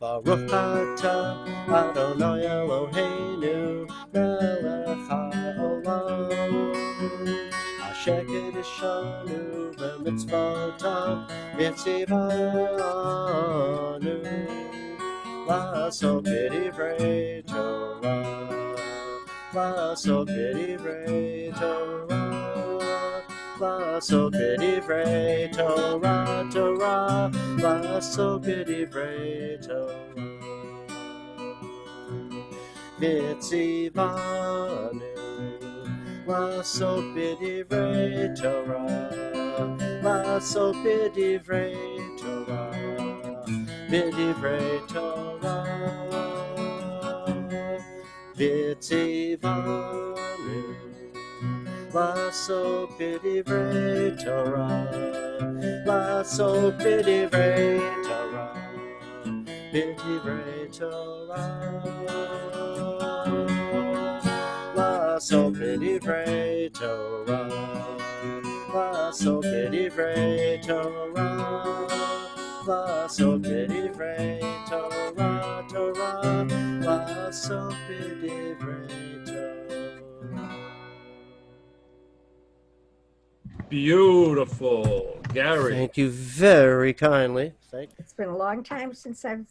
Baruch atah Adonai Eloheinu melech haolam asher kiddushanu b'mitzvotav v'tzivanu לעשות בדברי תורה, לעשות בדברי תורה, לעשות בדברי תורה, תורה, לעשות בדברי תורה. וציוונו לעשות בדברי תורה, לעשות בדברי תורה. בדברי תורה, וציוונו לעשות בדברי תורה, לעשות בדברי תורה, בדברי תורה, לעשות בדברי תורה, לעשות בדברי תורה. לעשות בדברי תורה, תורה, לעשות בדברי תורה. Beautiful, Gary. Thank you very kindly. It's been a long time since I've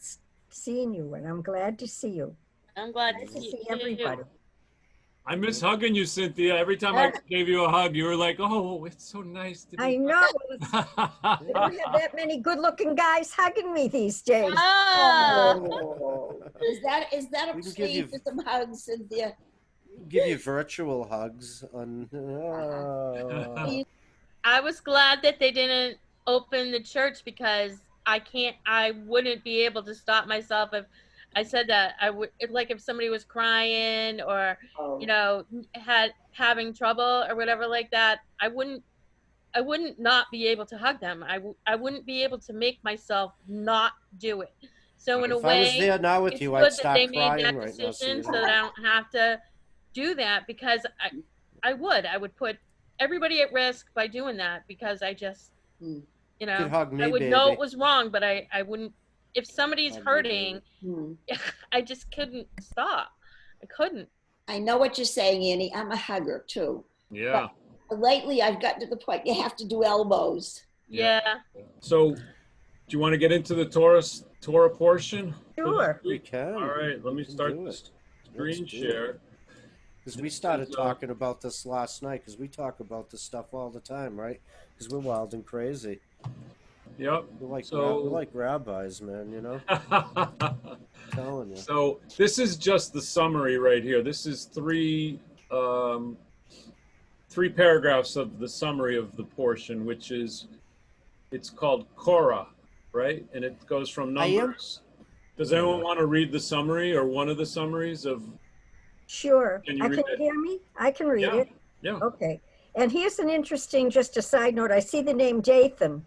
seen you, and I'm glad to see you. I'm glad Nice to see everybody. I miss hugging you, Cynthia. Every time I gave you a hug, you were like, "Oh, it's so nice to be." I know. We don't have that many good-looking guys hugging me these days. Oh. Is that a We can give plea you- for some hugs, Cynthia? Give you virtual hugs on. I was glad that they didn't open the church because I wouldn't be able to stop myself if I said that. If somebody was crying or, having trouble or whatever like that, I wouldn't not be able to hug them. I wouldn't be able to make myself not do it. So in a If I was way, there now with it's you, good I'd that start they made crying that right now. decision Susan. so that I don't have to do that because I would put everybody at risk by doing that because I just, You could hug me, I would baby. know it was wrong, but I wouldn't, if somebody's Hug me, hurting, Hmm. I just couldn't stop. I couldn't. I know what you're saying, Annie. I'm a hugger too. Yeah. But lately, I've gotten to the point you have to do elbows. Yeah. So, do you want to get into the Torah portion? Sure. We can. All right. Let me can start do the it. screen Let's do share. Because we started talking about this last night, because we talk about this stuff all the time, right? Because we're wild and crazy. Yep. We're So like rabbis, man, you know? I'm telling you. So this is just the summary right here. This is three paragraphs of the summary of the portion, which is, it's called Korah, right? And it goes from Numbers. Does anyone want to read the summary or one of the summaries of? Sure. Can you Can read you it? hear me? I can read Yeah. it. Yeah. Okay. And here's an interesting, just a side note. I see the name Dathan.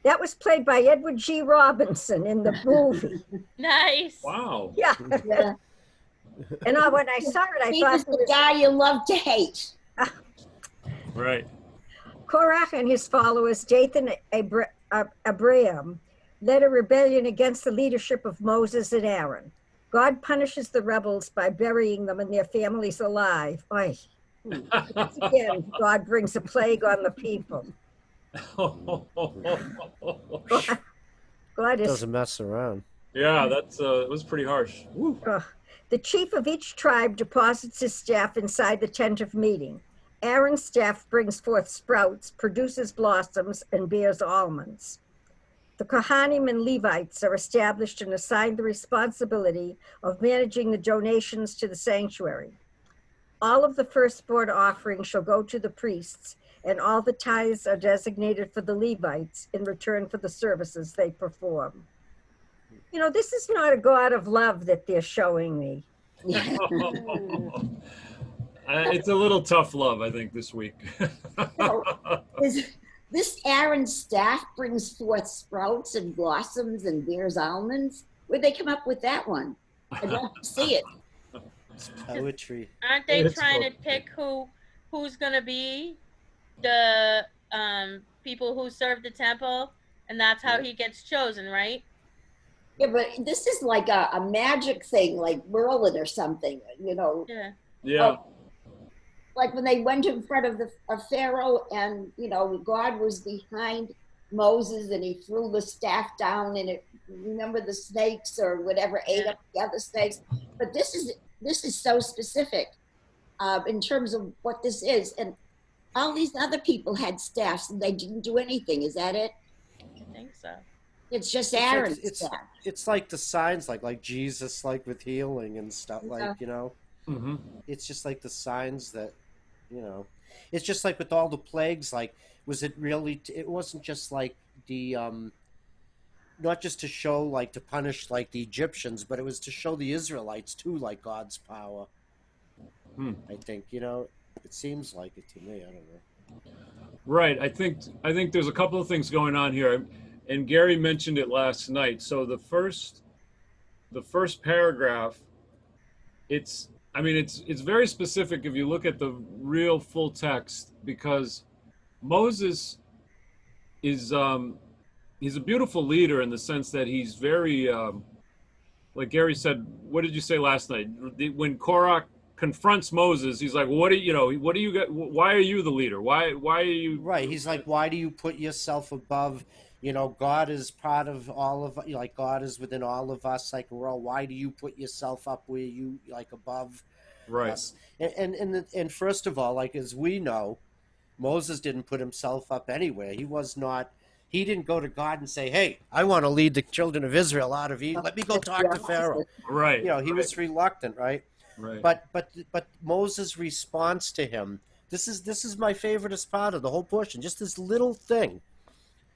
That was played by Edward G. Robinson in the movie. Nice. Wow. Yeah. Yeah. And when I saw it, I He thought was the guy you love to hate. Right. Korach and his followers, Dathan Abraham, led a rebellion against the leadership of Moses and Aaron. God punishes the rebels by burying them and their families alive. Oy. Once again, God brings a plague on the people. God is. Doesn't mess around. Yeah, that's it was pretty harsh. Woo. The chief of each tribe deposits his staff inside the tent of meeting. Aaron's staff brings forth sprouts, produces blossoms, and bears almonds. The Kohanim and Levites are established and assigned the responsibility of managing the donations to the sanctuary. All of the firstborn offerings shall go to the priests, and all the tithes are designated for the Levites in return for the services they perform. You know, this is not a God of love that they're showing me. It's a little tough love, I think, this week. This Aaron's staff brings forth sprouts and blossoms and bears almonds. Where'd they come up with that one? I'd love to see it. It's poetry. Aren't they It's trying to both. pick who's gonna be the people who serve the temple, and that's how he gets chosen, right? Yeah, but this is like a magic thing, like Merlin or something, you know. Yeah. Yeah. Like when they went in front of the of Pharaoh, and you know God was behind Moses, and he threw the staff down, and it remember the snakes or whatever ate Yeah. up the other snakes. But this is so specific in terms of what this is, and all these other people had staffs and they didn't do anything. Is that it? I think so. It's just It's like Aaron's staff. it's like the signs, like Jesus, like with healing and stuff, Yeah. like, you know. Hmm. It's just like the signs that, you know, it's just like with all the plagues. Like, was it really? It wasn't just like the not just to show, like, to punish like the Egyptians, but it was to show the Israelites too, like God's power. Hmm. I think, you know, it seems like it to me. I don't know. Right. I think there's a couple of things going on here, and Gary mentioned it last night. So the first paragraph, it's very specific if you look at the real full text, because Moses is he's a beautiful leader in the sense that he's very like Gary said. What did you say last night? When Korach confronts Moses, he's like, "What do you know? What do you got? Why are you the leader? Why are you?" Right. He's like, why do you put yourself above? You know, God is part of all of, like, God is within all of us. Like, we're all, why do you put yourself up where you, like, above Right. us? And first of all, like, as we know, Moses didn't put himself up anywhere. He didn't go to God and say, hey, I want to lead the children of Israel out of Egypt. Let me go talk to Pharaoh. Right. You know, he right, was reluctant, right? right. But Moses' response to him, this is my favoriteest part of the whole portion. Just this little thing.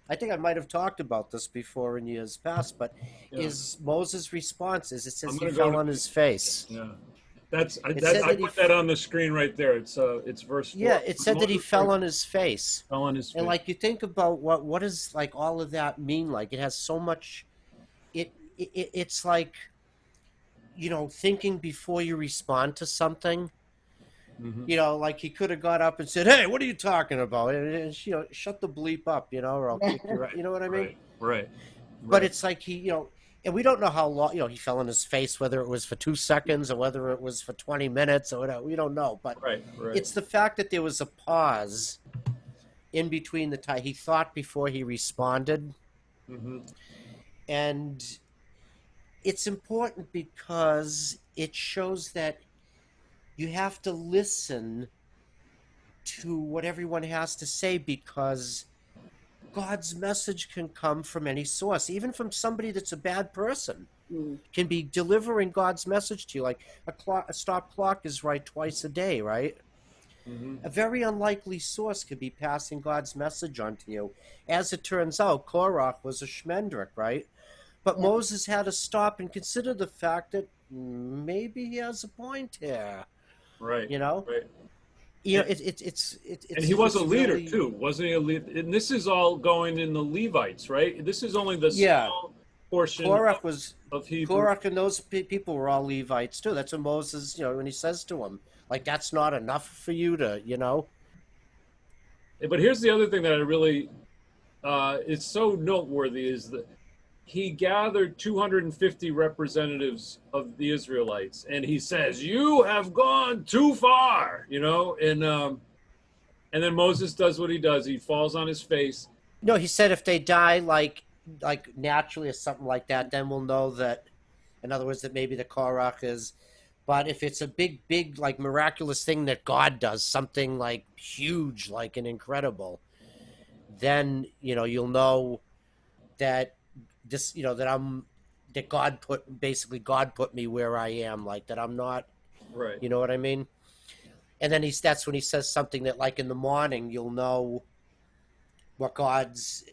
I think I might have talked about this before in years past, but Yeah. is Moses' response is, it says I'm he gonna fell go on his face. Yeah. It said I that he put that on the screen right there. It's verse 4. Yeah, it said that he Moses fell on his face. fell on his face. And like, you think about what does, like, all of that mean? Like, it has so much. It's like, you know, thinking before you respond to something. Mhm. You know, like, he could have got up and said, "Hey, what are you talking about?" And you know, shut the bleep up, you know, or I'll kick you. Right. You know what I mean? Right. Right. But Right. it's like he, you know, and we don't know how long. You know, he fell on his face, whether it was for 2 seconds or whether it was for 20 minutes or whatever. We don't know. But Right. Right. it's the fact that there was a pause in between the time he thought before he responded. Mhm. And it's important because it shows that you have to listen to what everyone has to say, because God's message can come from any source, even from somebody that's a bad person. Can be delivering God's message to you. Like, a stop clock is right twice a day, right? Mhm. A very unlikely source could be passing God's message on to you. As it turns out, Korach was a Shmendrik, right? But Yeah. Moses had to stop and consider the fact that maybe he has a point here. Right. You know, Right. you know, And- it's And he was a it's leader really, too, wasn't he? A leader? And this is all going in the Levites, right? This is only the Yeah. small portion of Hebrew. Korach and those people were all Levites too. That's what Moses, you know, when he says to him, like, that's not enough for you to, you know. But here's the other thing that I really is so noteworthy is that he gathered 250 representatives of the Israelites, and he says, "You have gone too far," you know, and then Moses does what he does. He falls on his face. No, he said if they die like naturally or something like that, then we'll know that. In other words, that maybe the Korach is. But if it's a big, like, miraculous thing that God does, something like huge, like an incredible, then, you know, you'll know that this, you know, that God put me where I am, like, that I'm not, Right. you know what I mean? And then that's when he says something that, like, in the morning, you'll know what God's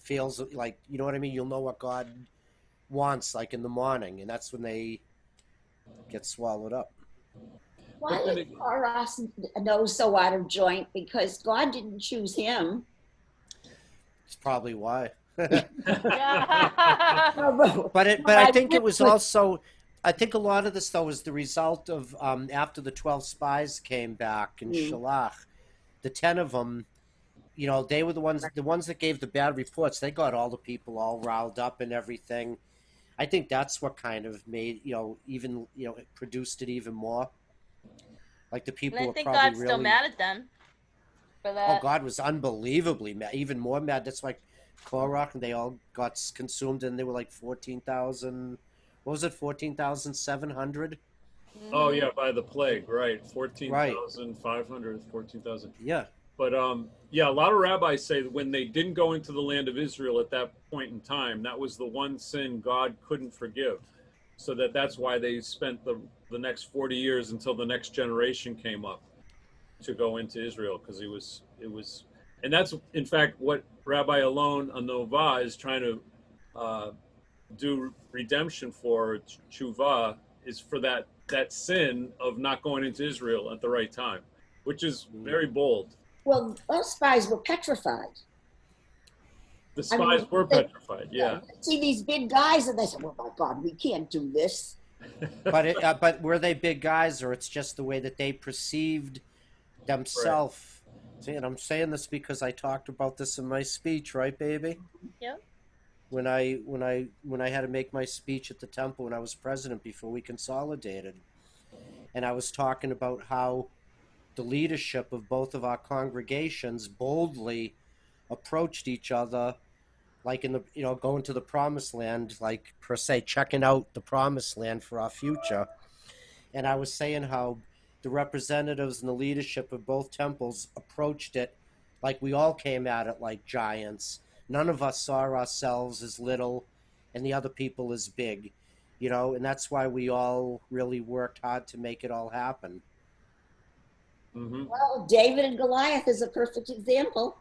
feels like, you know what I mean? You'll know what God wants, like, in the morning, and that's when they get swallowed up. Why But then is Korah's nose so out of joint? Because God didn't choose him. It's probably why. Yeah. But I think it was also, I think a lot of this though was the result of after the 12 spies came back in Shalach, the 10 of them, you know, they were the ones that gave the bad reports. They got all the people all riled up and everything, I think that's what kind of made, even, it produced it even more. Like the And people I were think probably God's still really, mad at them for oh, that. God was unbelievably mad, even more mad. That's like Korach, and they all got consumed, and they were like 14,000, what was it, 14,700? Oh Hmm. yeah, by the plague, right? Right. 14,500, 14,000. Yeah. But yeah, a lot of rabbis say that when they didn't go into the land of Israel at that point in time, that was the one sin God couldn't forgive. So that's why they spent the next 40 years until the next generation came up to go into Israel, because it was, and that's in fact what Rabbi Alon Anova is trying to uh, do redemption for tshuva, is for that sin of not going into Israel at the right time, which is Mm. very bold. Well, those spies were petrified. The I mean, spies were they petrified, yeah. see these big guys and they say, "Well, my God, we can't do this." But were they big guys, or it's just the way that they perceived Right. themselves? See, and I'm saying this because I talked about this in my speech, right, baby? Yep. When I had to make my speech at the temple when I was president before we consolidated, and I was talking about how the leadership of both of our congregations boldly approached each other, like in the going to the promised land, like per se checking out the promised land for our future. And I was saying how the representatives and the leadership of both temples approached it like we all came at it like giants. None of us saw ourselves as little and the other people as big, and that's why we all really worked hard to make it all happen. Hmm. Well, David and Goliath is a perfect example.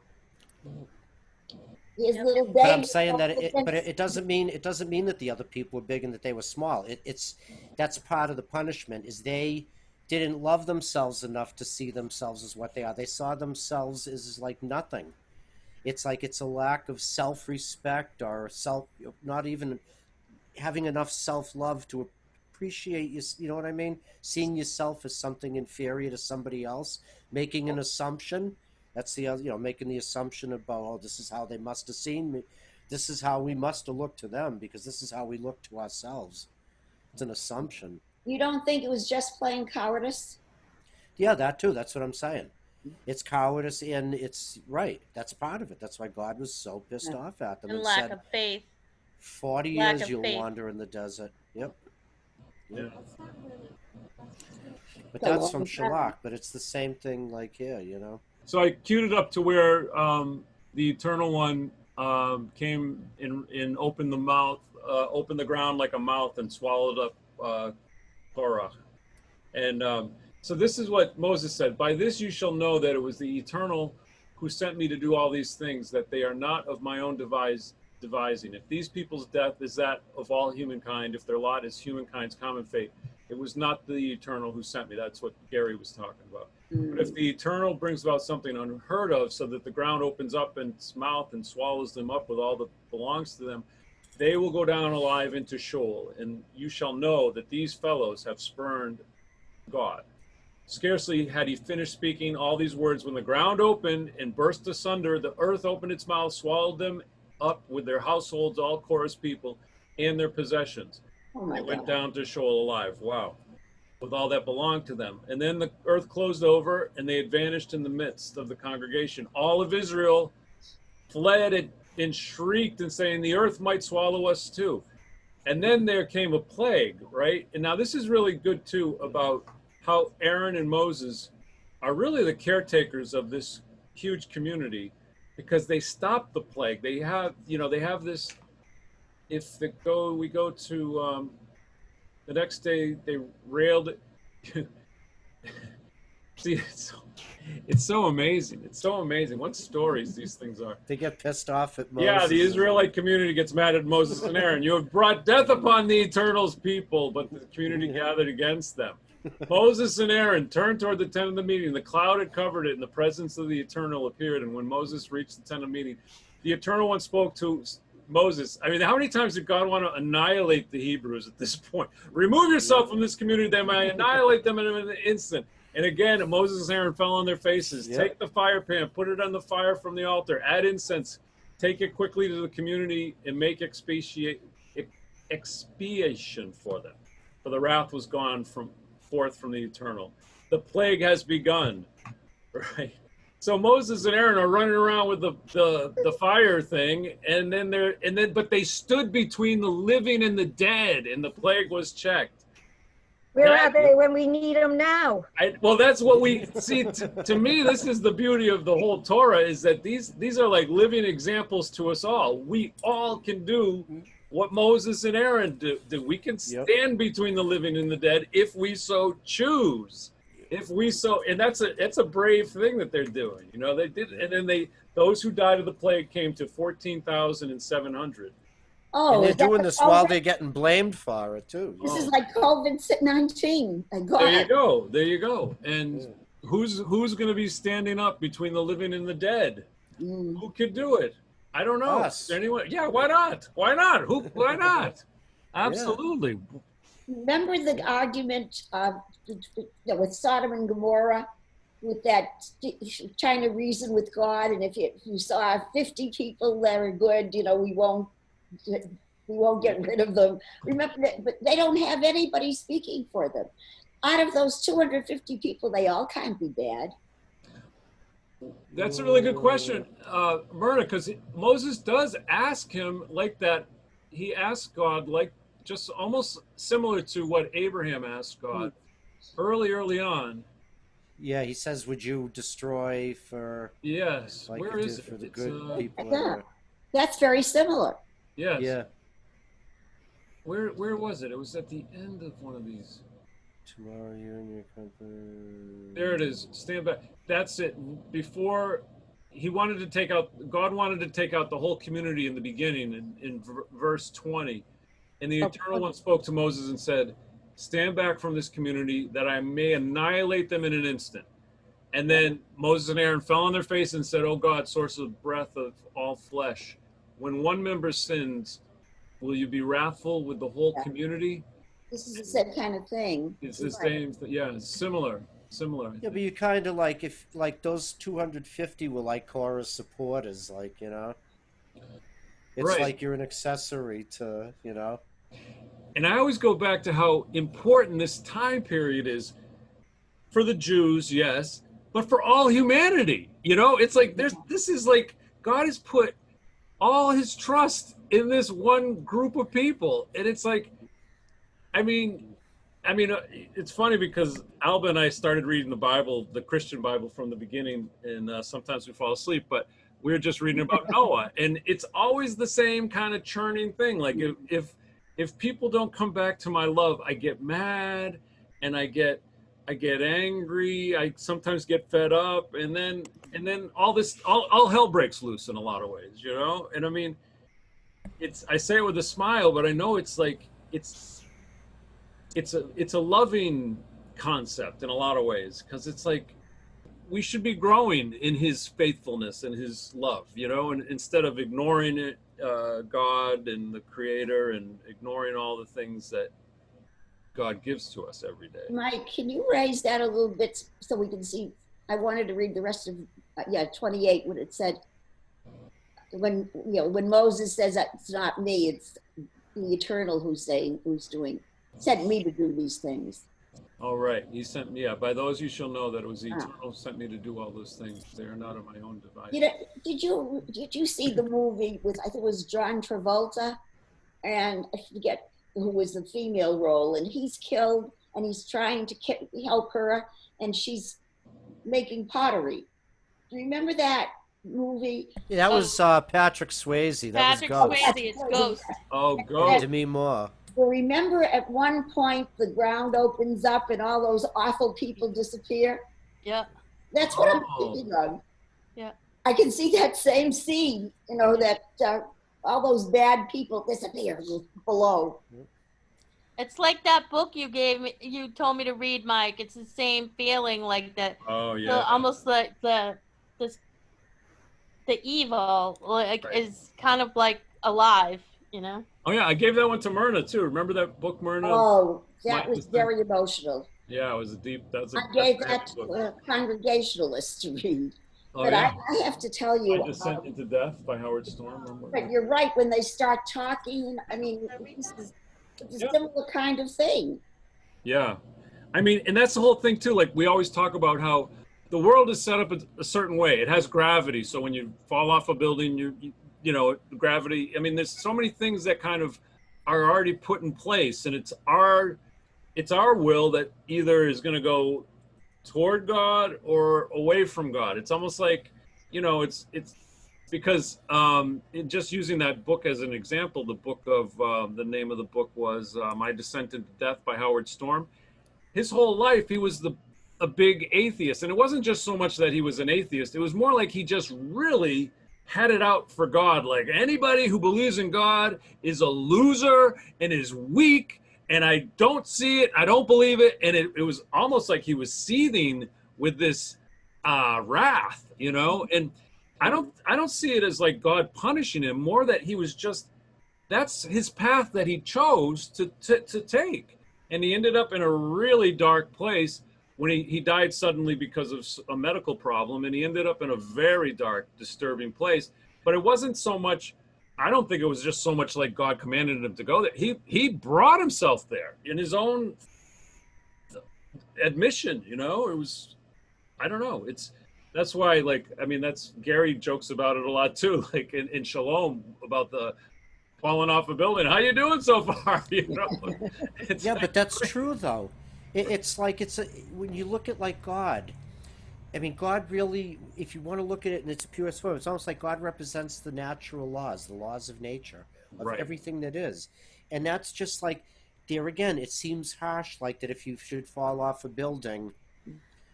His Yep. little But I'm David saying that but against. it doesn't mean that the other people were big and that they were small. It's that's part of the punishment is they didn't love themselves enough to see themselves as what they are. They saw themselves as like nothing. It's like it's a lack of self-respect or not even having enough self-love to appreciate you know what I mean, seeing yourself as something inferior to somebody else, making an assumption. That's the other, making the assumption about, oh, this is how they must have seen me, this is how we must have looked to them because this is how we look to ourselves. It's an assumption. You don't think it was just plain cowardice? Yeah, that too, that's what I'm saying. It's cowardice, and it's right, that's part of it. That's why God was so pissed off at them And and lack said, of faith. 40 Lack years of you'll faith. wander in the desert. Yep. Yep. Yeah. But It's a that's from long time. Shalak, but it's the same thing like here. So I queued it up to where the Eternal One came in, opened the mouth, opened the ground like a mouth, and swallowed up Korach. And so this is what Moses said: "By this you shall know that it was the Eternal who sent me to do all these things; that they are not of my own devising. If these people's death is that of all humankind, if their lot is humankind's common fate, it was not the Eternal who sent me." That's what Gary was talking about. But if Mm. the Eternal brings about something unheard of, so that the ground opens up its mouth and swallows them up with all that belongs to them, they will go down alive into Sheol, and you shall know that these fellows have spurned God. Scarcely had he finished speaking all these words when the ground opened and burst asunder. The earth opened its mouth, swallowed them up with their households, all Korah's people, and their possessions. Oh And my they went God. down to Sheol alive. Wow. With all that belonged to them. And then the earth closed over, and they had vanished in the midst of the congregation. All of Israel fled and shrieked and saying, "The earth might swallow us too." And then there came a plague, right? And now this is really good too, about how Aaron and Moses are really the caretakers of this huge community, because they stopped the plague. They have this. If we go to the next day, they railed. See, it's so amazing. It's so amazing what stories these things are. They get pissed off at Yeah, the Moses and Israelite community gets mad at Moses and Aaron. "You have brought death upon the Eternal's people," but the community gathered against them. Moses and Aaron turned toward the tent of the meeting. The cloud had covered it, and the presence of the Eternal appeared. And when Moses reached the tent of meeting, the Eternal One spoke to Moses. I mean, how many times did God want to annihilate the Hebrews at this point? "Remove yourself from this community, they might annihilate them in an instant." And again, Moses and Aaron fell on their faces. Yep. "Take the fire pan, put it on the fire from the altar, add incense, take it quickly to the community, and make expiation for them, for the wrath was gone forth from the eternal. The plague has begun, right? So Moses and Aaron are running around with the fire thing, but they stood between the living and the dead, and the plague was checked. Where are they when we need them now? Well, that's what we see. To me, this is the beauty of the whole Torah, is that these are like living examples to us all. We all can do what Moses and Aaron do. We can stand between the living and the dead if we so choose. And that's a brave thing that they're doing. You know, they did, and then those who died of the plague came to 14,700. Oh, and they're doing this while they're getting blamed for it too. This is like COVID-19. There you go. And who's going to be standing up between the living and the dead? Who could do it? I don't know. Us. Anyone? Yeah, why not? Why not? Why not? Absolutely. Remember the argument with Sodom and Gomorrah, with that trying to reason with God, and if you saw 50 people that are good, we won't get rid of them. Remember that, but they don't have anybody speaking for them. Out of those 250 people, they all can't be bad. That's a really good question, Myrna, because Moses does ask him like that. He asks God like just almost similar to what Abraham asked God early on. Yeah, he says, "Would you destroy for?" Yes. Like Where is it? for the good people? Yeah, that's very similar. Yes. Yeah. Where was it? It was at the end of one of these. Tomorrow you and your company. There it is. Stand back. That's it. Before God wanted to take out the whole community in the beginning in verse 20. And the Eternal One spoke to Moses and said, "Stand back from this community that I may annihilate them in an instant." And then Moses and Aaron fell on their face and said, "Oh God, source of breath of all flesh, when one member sins, will you be wrathful with the whole community?" This is the same kind of thing. It's the same. Yeah, it's similar. Yeah, but you kind of like if like those 250 were like Korah's supporters, like it's Right. like you're an accessory to And I always go back to how important this time period is for the Jews, yes, but for all humanity. It's like this is like God has put all his trust in this one group of people. And it's like, I mean, it's funny because Alba and I started reading the Bible, the Christian Bible, from the beginning, and sometimes we fall asleep, but we were just reading about Noah, and it's always the same kind of churning thing. Like if people don't come back to my love, I get mad, and I get angry. I sometimes get fed up, and then all hell breaks loose in a lot of ways, And I mean, I say it with a smile, but I know it's like it's a loving concept in a lot of ways, because it's like we should be growing in his faithfulness and his love, and instead of ignoring it, God and the Creator, and ignoring all the things that God gives to us every day. Mike, can you raise that a little bit so we can see? I wanted to read the rest of 28, when it said, when Moses says that it's not me, it's the Eternal who's sent me to do these things. All right. He sent me, by those you shall know that it was the Eternal who sent me to do all those things. They are not of my own device. Did you see the movie with, I think it was John Travolta, and I forget who was the female role, and he's killed, and he's trying to help her, and she's making pottery. Do you remember that movie? Yeah, that was Patrick Swayze. That Patrick was Ghost. Swayze, it's Ghost. Oh, Ghost. Demi Moore. Well, remember at one point the ground opens up and all those awful people disappear? Yeah. That's what I'm thinking of. Yeah. I can see that same scene, that all those bad people disappear below. It's like that book you told me to read, Mike. It's the same feeling, like that. Oh yeah. Almost like the evil is kind of like alive, Oh yeah, I gave that one to Myrna too. Remember that book, Myrna? Oh, that was very emotional. Yeah, it was a deep. That's a. I gave that to a Congregationalist to read. Oh But yeah. I have to tell I you, Descent into Death by Howard Storm. but you're right. When they start talking, I mean, it's a Yeah. similar kind of thing. Yeah. I mean, and that's the whole thing too. Like we always talk about how the world is set up a certain way. It has gravity, so when you fall off a building, you know gravity. I mean, there's so many things that kind of are already put in place, and it's our will that either is going to go toward God or away from God. It's almost like, it's because just using that book as an example, the book of the name of the book was My Descent into Death by Howard Storm. His whole life he was a big atheist, and it wasn't just so much that he was an atheist. It was more like he just really had it out for God. Like anybody who believes in God is a loser and is weak, and I don't see it, I don't believe it. And it was almost like he was seething with this wrath, and I don't see it as like God punishing him, more that he was just, that's his path that he chose to take. And he ended up in a really dark place when he died suddenly because of a medical problem. And he ended up in a very dark, disturbing place. But it wasn't so much, I don't think it was just so much like God commanded him to go there. He brought himself there in his own admission, it was, I don't know. That's why, like, I mean, that's Gary jokes about it a lot too, like in Shalom about the falling off a building. How you doing so far? It's Yeah, like, but that's true though. It's like when you look at like God. I mean, God really, if you want to look at it in its purest form, it's almost like God represents the natural laws, the laws of nature, of right, everything that is. And that's just like, there again, it seems harsh, like that if you should fall off a building,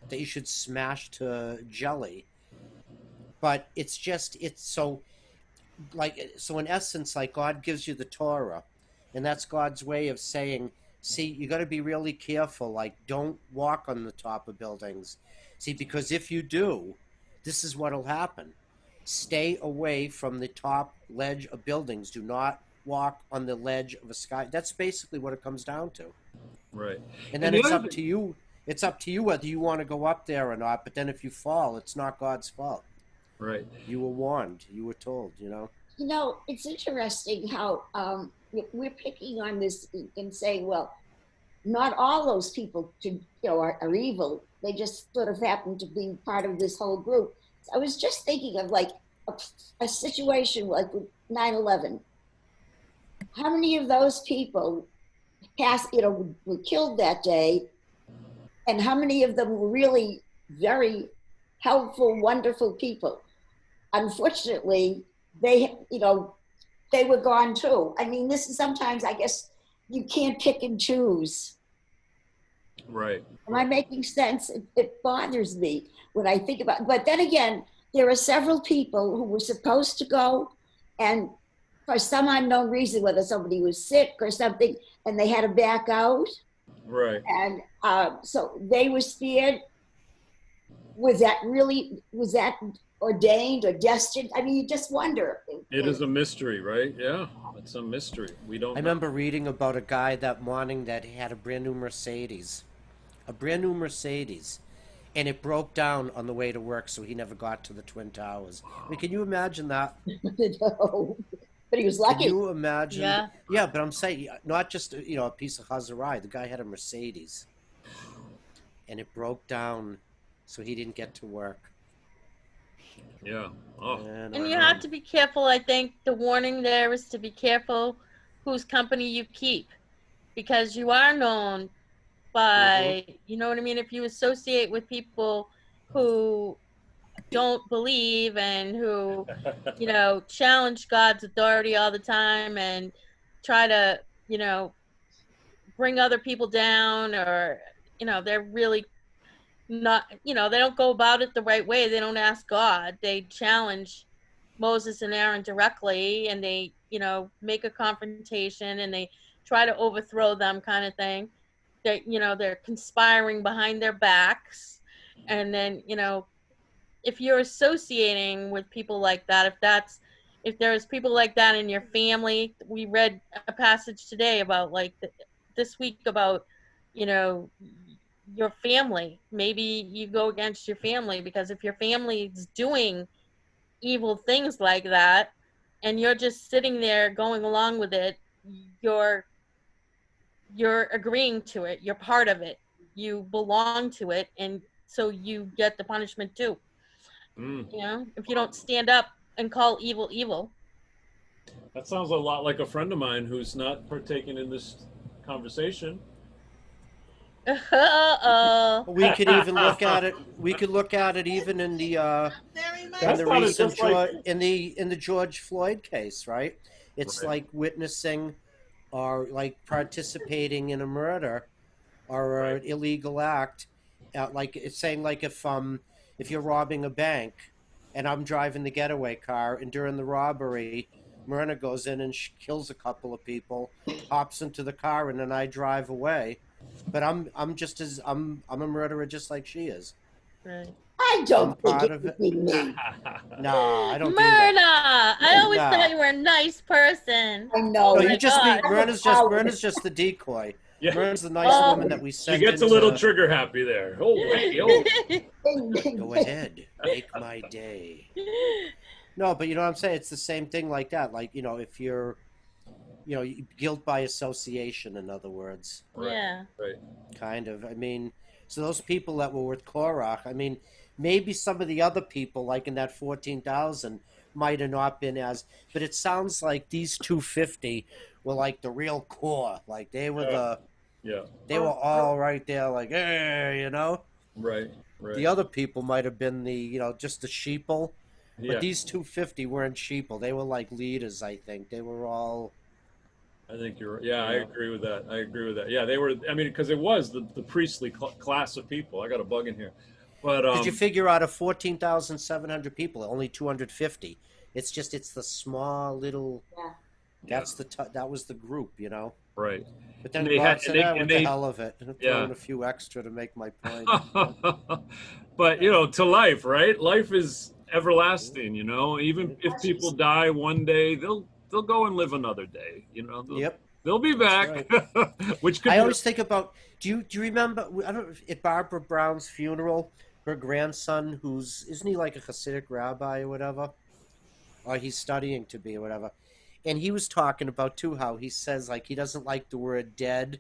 that you should smash to jelly. But it's so, like, so in essence, like God gives you the Torah, and that's God's way of saying, see, you got to be really careful, like don't walk on the top of buildings, see, because if you do, this is what'll happen. Stay away from the top ledge of buildings, do not walk on the ledge of a sky. That's basically what it comes down to. right. And And then the it's other up thing, to you, it's up to you whether you want to go up there or not. But then if you fall, it's not God's fault. right, You were warned, you were told. It's interesting how we're picking on this and saying, well, not all those people are evil. They just sort of happen to be part of this whole group. So I was just thinking of like a situation like with 9/11. How many of those people were killed that day, and how many of them were really very helpful, wonderful people? Unfortunately, they were gone too. I mean, this is sometimes, I guess, you can't pick and choose. right, Am I making sense? It bothers me when I think about it. But then again, there are several people who were supposed to go, and for some unknown reason, whether somebody was sick or something, and they had to back out. right. And so they were spared. Was that ordained or destined? I mean, you just wonder. It is a mystery, right? Yeah, it's a mystery. We I don't know. remember reading about a guy that morning that had a brand new Mercedes, and it broke down on the way to work, so he never got to the Twin Towers. I mean, can you imagine that? No. But he was Can lucky. you imagine? Yeah. Yeah, but I'm saying not just a piece of Hazarai. The guy had a Mercedes, and it broke down, so he didn't get to work. Yeah. Oh, And you have to be careful. I think the warning there is to be careful whose company you keep, because you are known by, you know what I mean? If you associate with people who don't believe and who, challenge God's authority all the time and try to, bring other people down, or, they're really not, they don't go about it the right way. They don't ask God. They challenge Moses and Aaron directly, and they, make a confrontation, and they try to overthrow them, kind of thing. They're conspiring behind their backs. And then, if you're associating with people like that, if there's people like that in your family, we read a passage today about, like, this week about, you know your family. Maybe you go against your family, because if your family's doing evil things like that and you're just sitting there going along with it, you're agreeing to it. You're part of it. You belong to it, and so you get the punishment too. Mm. You know, if you don't stand up and call evil evil. That sounds a lot like a friend of mine who's not partaking in this conversation. Uh-oh. We could even look at it. We could look at it even in the That sounded recent just like in the George Floyd case, right? It's Right. like witnessing or like participating in a murder or Right. an illegal act. Like it's saying like if you're robbing a bank and I'm driving the getaway car and during the robbery, Myrna goes in and kills a couple of people, hops into the car, and then I drive away. But I'm a murderer just like she is. Right. I I'm don't think part it of would it. be me. Nah, I don't do Myrna! that. I always Nah. thought you were a nice person. I know. No, my you just God. Myrna's just the decoy. Yeah. Myrna's the nice Oh. woman that we She send gets a into- little trigger happy there. Oh, hey, oh. Go ahead, make my day. No, but you know what I'm saying? It's the same thing like that. Like, you know, if you're, you know, guilt by association, in other words, Right. Yeah. Right. kind of. I mean, so those people that were with Korach, I mean, maybe some of the other people, like in that 14,000, might have not been as, but it sounds like these 250 were like the real core. Like they were Yeah. they were all right there, like, hey, you know? Right. Right. The other people might have been the, you know, just the sheeple. Yeah. But these 250 weren't sheeple. They were like leaders, I think. They were all. I think you're right. Yeah, I Yeah. agree with that. I agree with that. Yeah, they were. I mean, because it was the priestly class of people. I got a bug in here, but Did you figure out of 14,700 people, only 250? It's just, it's the small little. Yeah. That's that was the group, you know? right. But then And they God had- said, and they- I and went they- the hell of it. And Yeah. throw in a few extra to make my point. But you know, to life, right? Life is everlasting. You know, even if people die one day, they'll go and live another day. You know. Yep. They'll be back. Which could I be always think about. Do you remember? I don't know, at Barbara Brown's funeral, her grandson, isn't he like a Hasidic rabbi or whatever, or he's studying to be or whatever, and he was talking about too how he says like he doesn't like the word dead.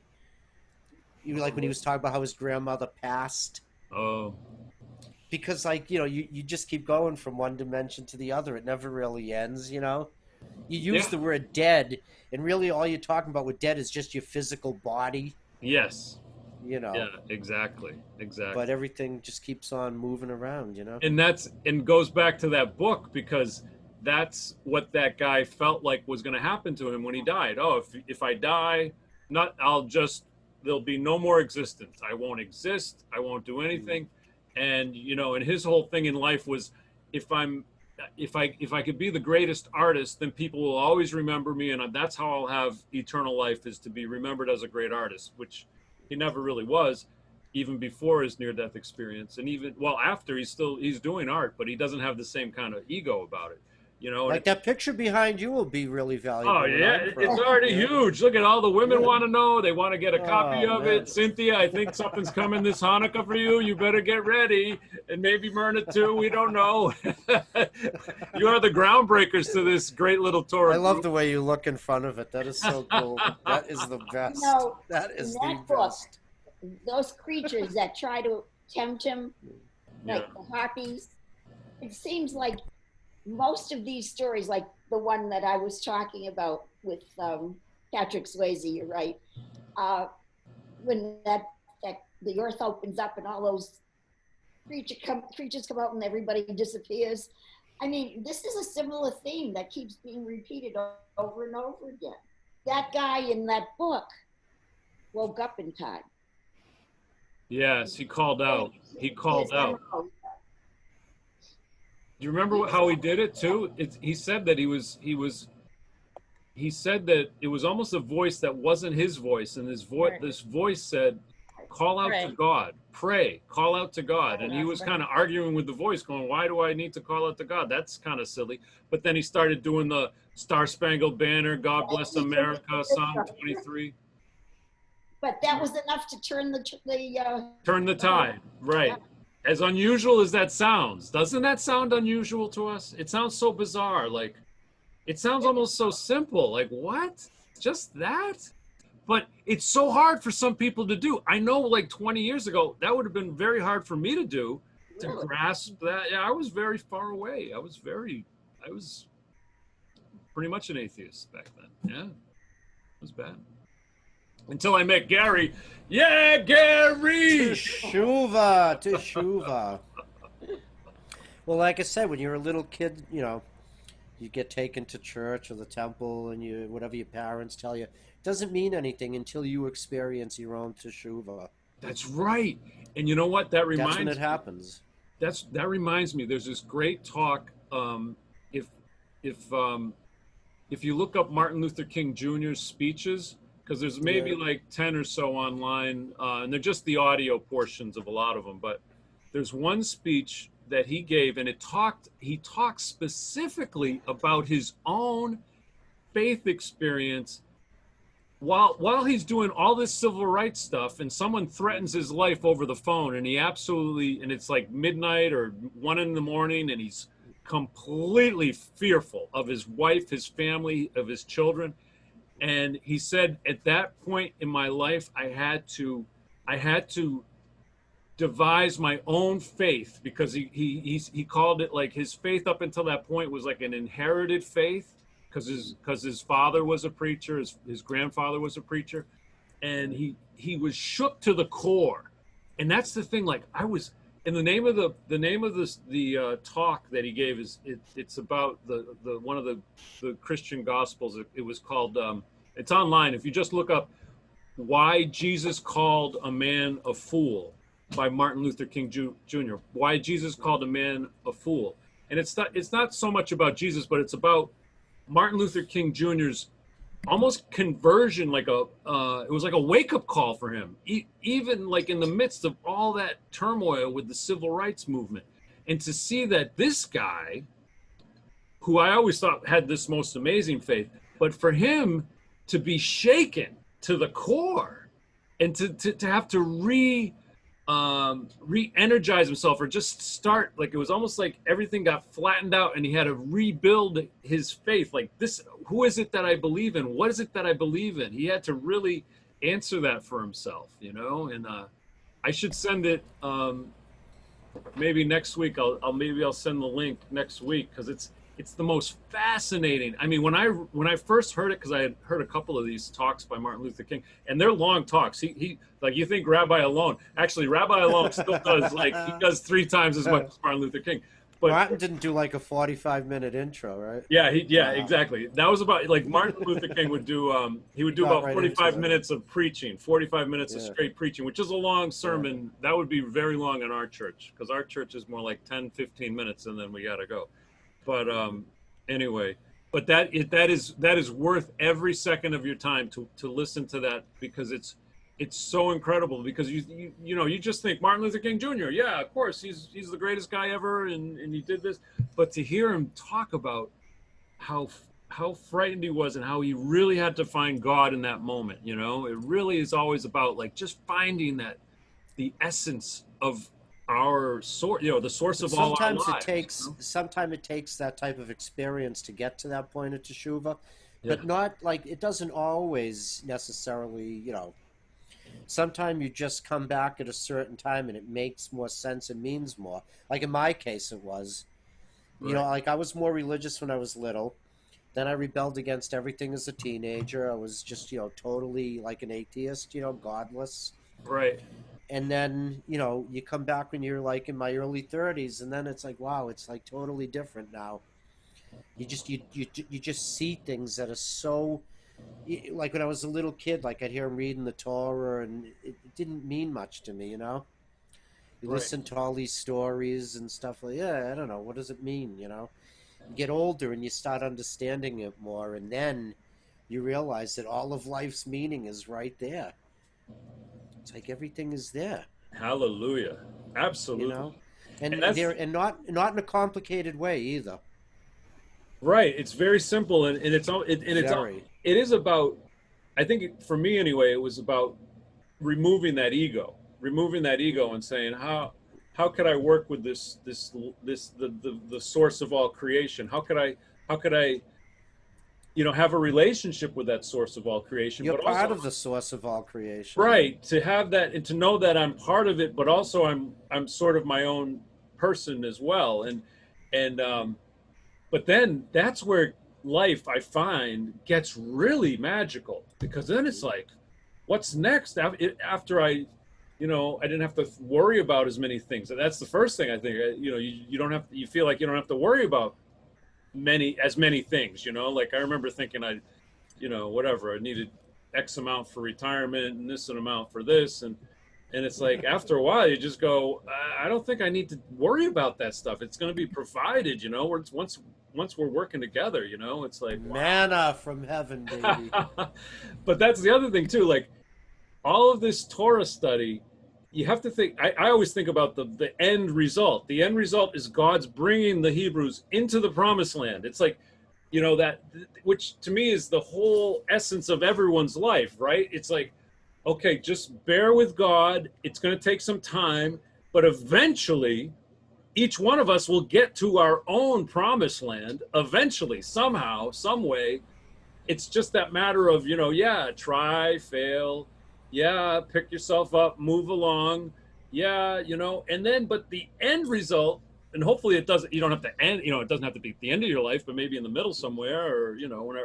You like when he was talking about how his grandmother passed. Oh. Because like, you know, you just keep going from one dimension to the other. It never really ends, you know. You use Yeah. the word dead, and really all you're talking about with dead is just your physical body, Yes. you know. Yeah. Exactly. Exactly. But everything just keeps on moving around, you know. And goes back to that book, because that's what that guy felt like was going to happen to him when he died. Oh, if I die, there'll be no more existence. I won't exist. I won't do anything. And you know, and his whole thing in life was, if I could be the greatest artist, then people will always remember me, and that's how I'll have eternal life, is to be remembered as a great artist, which he never really was, even before his near-death experience, and even after he's doing art, but he doesn't have the same kind of ego about it, you know. Like that picture behind you will be really valuable. Oh when yeah, I'm pro. it's already huge. Look at all the women Yeah. want to know. They want to get a copy Oh, of man. it. Cynthia, I think something's coming this Hanukkah for you. You better get ready, and maybe Myrna too. We don't know. You are the groundbreakers to this great little Torah. I love the way you look in front of it. That is so cool. That is the best. know, That is in that the book, best. Those creatures that try to tempt him, like Yeah. the harpies, it seems like most of these stories, like the one that I was talking about with Patrick Swayze, you're right. When the earth opens up and all those creatures come out and everybody disappears. I mean, this is a similar theme that keeps being repeated over and over again. That guy in that book woke up in time. Yes, he called out. He called His out. MO. Do you remember how he did it too? He said that he said that it was almost a voice that wasn't his voice, and Right. this voice said, call out to Right. God, pray, call out to God. And he was kind of arguing with the voice, going, why do I need to call out to God? That's kind of silly. But then he started doing the Star Spangled Banner, God Bless America, Psalm 23. but that was enough to turn the Turn the tide, right? As unusual as that sounds, doesn't that sound unusual to us? It sounds so bizarre. Like, it sounds almost so simple. Like, what? Just that? But it's so hard for some people to do. I know, like 20 years ago, that would have been very hard for me to do, to Really? grasp that. Yeah, I was very far away. I was pretty much an atheist back then. Yeah, it was bad. Until I met Gary. Yeah, Gary! Teshuva. Well, like I said, when you're a little kid, you know, you get taken to church or the temple, and you whatever your parents tell you doesn't mean anything until you experience your own teshuva. That's right. And you know what? That reminds That's when it happens. that reminds me. There's this great talk. If if um, if you look up Martin Luther King Jr.'s speeches, because there's maybe like 10 or so online, and they're just the audio portions of a lot of them. But there's one speech that he gave, and he talked specifically about his own faith experience while he's doing all this civil rights stuff, and someone threatens his life over the phone, and and it's like midnight or 1 a.m, and he's completely fearful of his wife, his family, of his children. And he said, at that point in my life, I had to devise my own faith, because he called it, like, his faith up until that point was like an inherited faith, because his father was a preacher, his grandfather was a preacher, and he was shook to the core. And that's the thing. Like, I was, and the name of the talk that he gave it's about the one of the Christian Gospels. It was called, it's online. If you just look up "Why Jesus Called a Man a Fool" by Martin Luther King Jr. Why Jesus called a man a fool. And it's not so much about Jesus, but it's about Martin Luther King Jr.'s almost conversion, it was like a wake-up call for him, even like in the midst of all that turmoil with the civil rights movement. And to see that this guy, who I always thought had this most amazing faith, but for him to be shaken to the core, and to have to re-energize himself, or just start, like, it was almost like everything got flattened out and he had to rebuild his faith. Like, this, who is it that I believe in? What is it that I believe in? He had to really answer that for himself, you know. And I should send it maybe next week. I'll send the link next week, because it's the most fascinating. I mean, when I first heard it, because I had heard a couple of these talks by Martin Luther King, and they're long talks. He like, you think Rabbi Alone, actually Rabbi Alone still does, like, he does 3 times as much as Martin Luther King. But Martin didn't do like a 45-minute intro, right? Yeah, exactly. That was about, like, Martin Luther King would do about right 45 minutes of preaching, 45 minutes of straight preaching, which is a long sermon. That would be very long in our church, because our church is more like 10, 15 minutes, and then we gotta go. But anyway, but that is worth every second of your time to listen to that, because it's so incredible. Because you know, you just think Martin Luther King Jr., yeah, of course, he's the greatest guy ever, and he did this. But to hear him talk about how frightened he was, and how he really had to find God in that moment, you know, it really is always about, like, just finding the essence of our source, you know, the source of all our lives. Sometimes it takes that type of experience to get to that point of teshuva, but not, like, it doesn't always necessarily, you know. Sometimes you just come back at a certain time and it makes more sense and means more. Like in my case, it was, you know, like, I was more religious when I was little. Then I rebelled against everything as a teenager. I was just, you know, totally like an atheist, you know, godless. Right. And then, you know, you come back when you're like in my early 30s, and then it's like, wow, it's like totally different now. You just see things that are so, like, when I was a little kid, like, I'd hear him reading the Torah, and it didn't mean much to me, you know. You listen to all these stories and stuff, like, yeah, I don't know, what does it mean, you know. You get older and you start understanding it more, and then you realize that all of life's meaning is right there. It's like everything is there. Hallelujah. Absolutely. You know, and not in a complicated way either. Right. It's very simple, and it is about, I think for me anyway, it was about removing that ego and saying, how could I work with the source of all creation? How could I have a relationship with that source of all creation? You're But part also, of the source of all creation. right, to have that and to know that I'm part of it, but also I'm sort of my own person as well. And but then that's where life, I find, gets really magical, because then it's like, what's next after I didn't have to worry about as many things. That's the first thing I think. You don't have, you feel like you don't have to worry about as many things. Like I remember thinking whatever, I needed X amount for retirement and this an amount for this, and it's like after a while you just go, I don't think I need to worry about that stuff. It's going to be provided. Once we're working together. It's like, wow. Manna from heaven, baby. But that's the other thing too. Like all of this Torah study, you have to think. I always think about the end result. The end result is God's bringing the Hebrews into the Promised Land. It's like, that, which to me is the whole essence of everyone's life, right? It's like, okay, just bear with God. It's going to take some time, but eventually, each one of us will get to our own Promised Land. Eventually, somehow, some way. It's just that matter of, try, fail. Yeah, pick yourself up, move along. Yeah, and then, but the end result, and hopefully it doesn't, you don't have to end, it doesn't have to be at the end of your life, but maybe in the middle somewhere, or,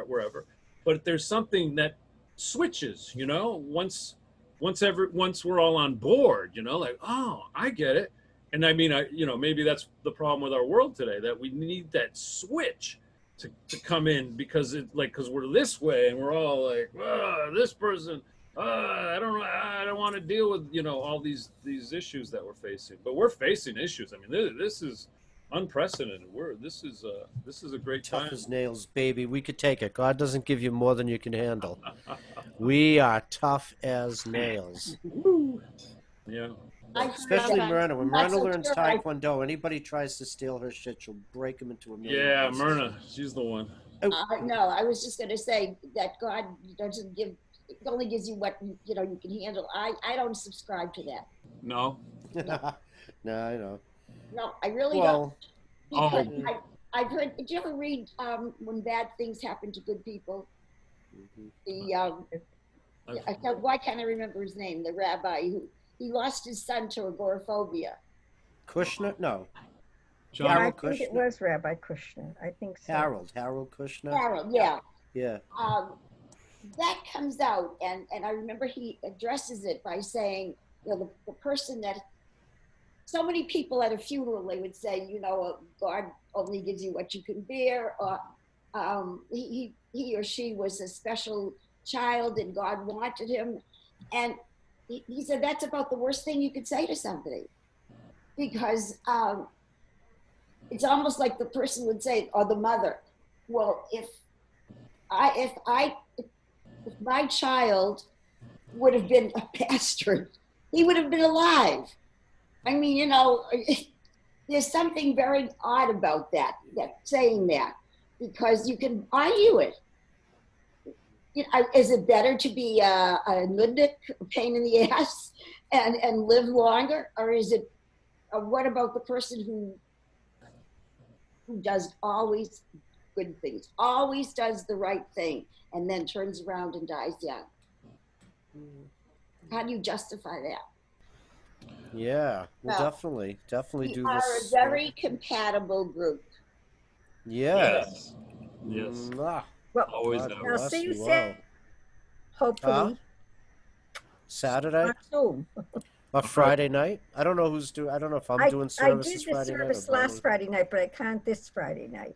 wherever. But there's something that switches, once we're all on board, like, oh, I get it. And I mean, maybe that's the problem with our world today, that we need that switch to come in, because we're this way and we're all like, this person, I don't want to deal with, all these issues that we're facing. But we're facing issues. I mean, this is unprecedented. This is a great time. Tough as nails, baby. We could take it. God doesn't give you more than you can handle. We are tough as nails. Yeah. Especially Myrna. When I'm not Myrna so learns sure Taekwondo, anybody tries to steal her shit, she'll break them into a million Yeah, pieces. Myrna, she's the one. No, I was just going to say that God doesn't give, it only gives you what you can handle. I don't subscribe to that. No. No, I know. No, I really Well, don't. Because I've heard. Did you ever read when bad things happen to good people? Why can't I remember his name? The rabbi who he lost his son to agoraphobia. Kushner? No. Yeah, I Harold think it Kushner? was Rabbi Kushner. I think so. Harold Kushner? Harold, yeah. Yeah. That comes out, and I remember he addresses it by saying, the person that so many people at a funeral, they would say, God only gives you what you can bear, or he or she was a special child and God wanted him. And he said that's about the worst thing you could say to somebody, because it's almost like the person would say, or the mother, well, if my child would have been a bastard, he would have been alive. I mean, there's something very odd about that saying that, because you can argue it. Is it better to be a nudnik, a pain in the ass, and live longer, or is it? What about the person who does always good things, always does the right thing, and then turns around and dies young? How do you justify that? Yeah, we'll Well, definitely do we are this. a very compatible group. Yes. Yes. Mwah. Well, Always God have. now bless see you you said, hopefully, Saturday not soon. or Friday night? I don't know who's doing. I don't know if I'm doing I services did the Friday night. service or last Blowing. Friday night, but I can't this Friday night.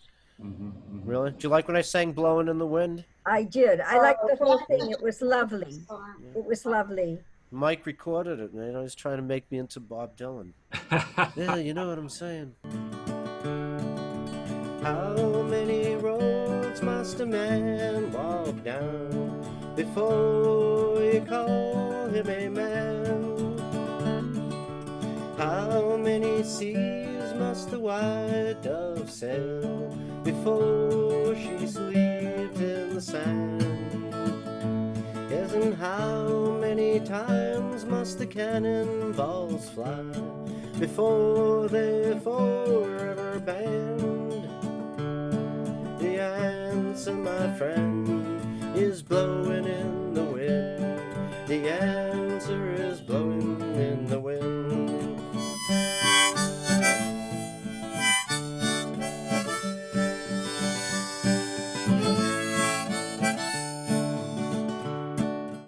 Really? Did you like when I sang "Blowing in the Wind"? I did. I liked the whole thing. that's It was lovely. It was lovely. Mike recorded it, man. I was trying to make me into Bob Dylan. Yeah, you know what I'm saying. How many roads must a man walk down before you call him a man? How many seas must the white dove sail before she sleeps in the sand? Yes, and how many times must the cannonballs fly before they're forever banned? The answer, my friend, is blowing in the wind. The answer